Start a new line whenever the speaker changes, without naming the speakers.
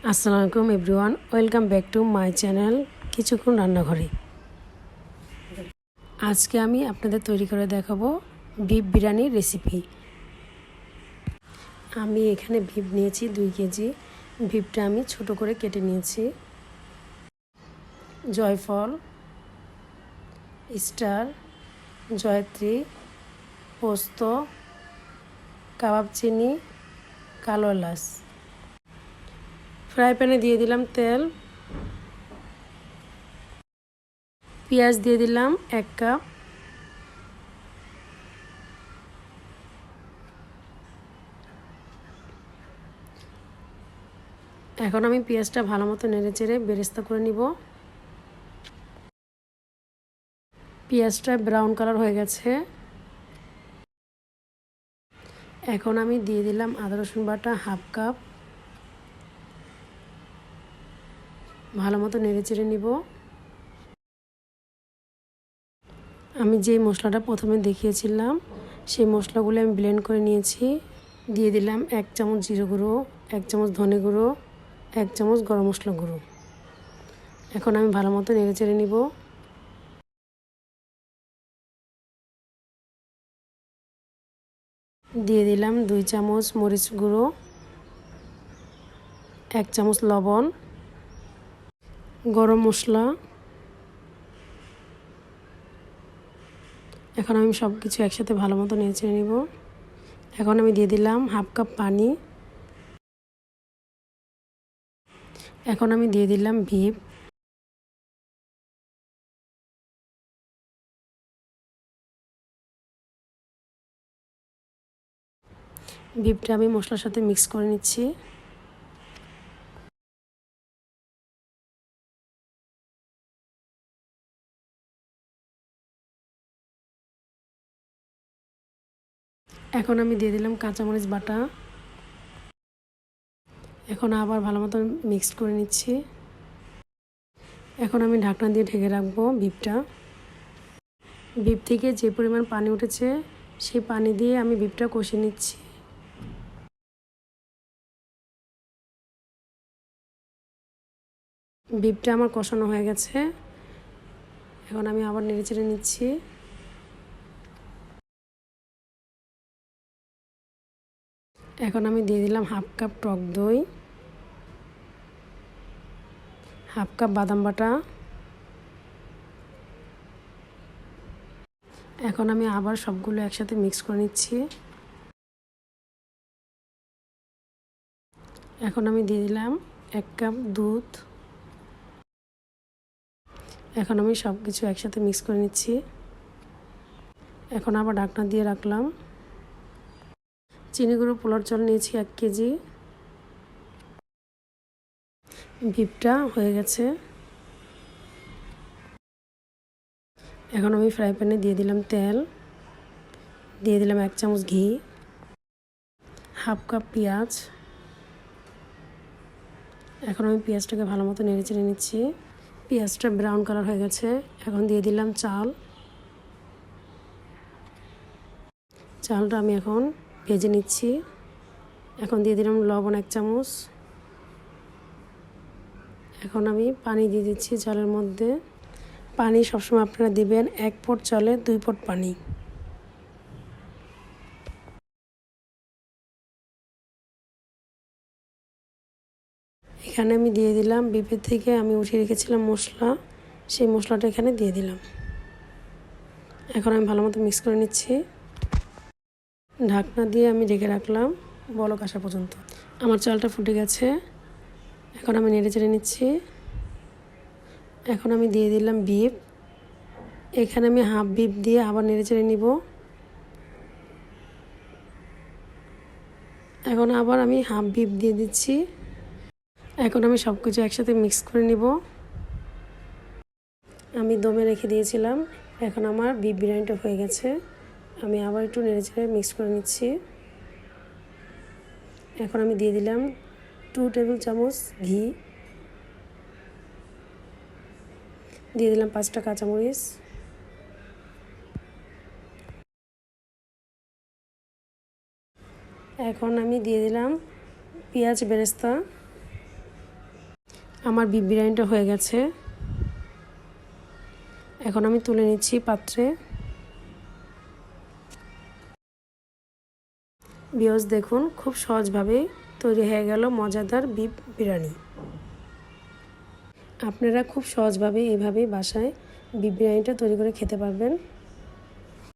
আসসালামু আলাইকুম everyone, welcome back to my channel কিছুক্ষণ রান্নাঘরে। আজকে আমি আপনাদের তৈরি করে দেখাবো বিফ বিরিয়ানির রেসিপি। আমি এখানে বিফ নিয়েছি 2 কেজি। বিফটা আমি ছোট করে কেটে নিয়েছি। জয়ফল, স্টার, জয়ত্রী, পোস্ত, কাবাব চিনি, কালো এলাচ। ফ্রাই প্যানে দিয়ে দিলাম তেল, পেঁয়াজ দিয়ে দিলাম 1 কাপ, এখন আমি পেঁয়াজটা ভালো মতো নেড়ে চেড়ে বেরেস্তা করে নিব। পেঁয়াজটা ব্রাউন কালার হয়ে গেছে। এখন আমি দিয়ে দিলাম আদা রসুন বাটা 1/2 কাপ, ভালো মতো নেড়ে চেড়ে নিব। আমি যে মশলাটা প্রথমে দেখিয়েছিলাম সেই মশলাগুলো আমি ব্লেন্ড করে নিয়েছি। দিয়ে দিলাম 1 চামচ জিরে গুঁড়ো, 1 চামচ ধনে গুঁড়ো, 1 চামচ গরম মশলা গুঁড়ো। এখন আমি ভালো মতো নেড়ে চেড়ে নিব। দিয়ে দিলাম 2 চামচ মরিচ গুঁড়ো, 1 চামচ লবণ, গরম মশলা। এখন আমি সব কিছু একসাথে ভালো মতো নেড়ে চেড়ে নিব। এখন আমি দিয়ে দিলাম 1/2 কাপ পানি। এখন আমি দিয়ে দিলাম বিফ। বিফটা আমি মশলার সাথে মিক্স করে নিচ্ছি। এখন আমি দিয়ে দিলাম কাঁচামরিচ বাটা। এখন আবার ভালো মতো মিক্সড করে নিচ্ছি। এখন আমি ঢাকনা দিয়ে ঢেকে রাখবো বিফটা। বিফ থেকে যে পরিমাণ পানি উঠেছে সেই পানি দিয়ে আমি বিফটা কষিয়ে নিচ্ছি। বিফটা আমার কষানো হয়ে গেছে। এখন আমি আবার নেড়েচেড়ে নিচ্ছি। এখন আমি দিয়ে দিলাম 1/2 কাপ টক দই, 1/2 কাপ বাদাম বাটা। এখন আমি আবার সবগুলো একসাথে মিক্স করে নিচ্ছি। এখন আমি দিয়ে দিলাম 1 কাপ দুধ। এখন আমি সব কিছু একসাথে মিক্স করে নিচ্ছি। এখন আবার ঢাকনা দিয়ে রাখলাম। চিনি গুঁড়ো পোলার চাল নিয়েছি 1 কেজি। বিফটা হয়ে গেছে। এখন আমি ফ্রাই প্যানে দিয়ে দিলাম তেল, দিয়ে দিলাম 1 চামচ ঘি, 1/2 কাপ পেঁয়াজ। এখন আমি পেঁয়াজটাকে ভালো মতো নেড়ে চেড়ে নিচ্ছি। পেঁয়াজটা ব্রাউন কালার হয়ে গেছে। এখন দিয়ে দিলাম চালটা আমি এখন ভেজে নিচ্ছি। এখন দিয়ে দিলাম লবণ 1 চামচ। এখন আমি পানি দিয়ে দিচ্ছি চালের মধ্যে। পানি সবসময় আপনারা দিবেন 1 পট চালে 2 পট পানি। এখানে আমি দিয়ে দিলাম বিফের থেকে আমি উঠিয়ে রেখেছিলাম মশলা, সেই মশলাটা এখানে দিয়ে দিলাম। এখন আমি ভালো মতো মিক্স করে নিচ্ছি। ঢাকনা দিয়ে আমি ঢেকে রাখলাম বলক আসা পর্যন্ত। আমার চালটা ফুটে গেছে। এখন আমি নেড়ে চেড়ে নিচ্ছি। এখন আমি দিয়ে দিলাম বিফ। এখানে আমি হাফ বিফ দিয়ে আবার নেড়ে চেড়ে নিব। এখন আবার আমি হাফ বিফ দিয়ে দিচ্ছি। এখন আমি সব কিছু একসাথে মিক্স করে নিব। আমি দমে রেখে দিয়েছিলাম। এখন আমার বিফ বিরিয়ানিটা হয়ে গেছে। আমি আবার একটু নেড়ে চেড়ে মিক্স করে নিচ্ছি। এখন আমি দিয়ে দিলাম 2 টেবিল চামচ ঘি, দিয়ে দিলাম 5টা কাঁচামরিচ। এখন আমি দিয়ে দিলাম পেঁয়াজ বেরেস্তা। আমার বিফ বিরিয়ানিটা হয়ে গেছে। এখন আমি তুলে নিচ্ছি পাত্রে। ভিউয়ার্স দেখুন, খুব সহজভাবে তৈরি হয়ে গেল মজাদার বিফ বিরিয়ানি। আপনারা খুব সহজভাবে এইভাবেই বাসায় বিফ বিরিয়ানিটা তৈরি করে খেতে পারবেন।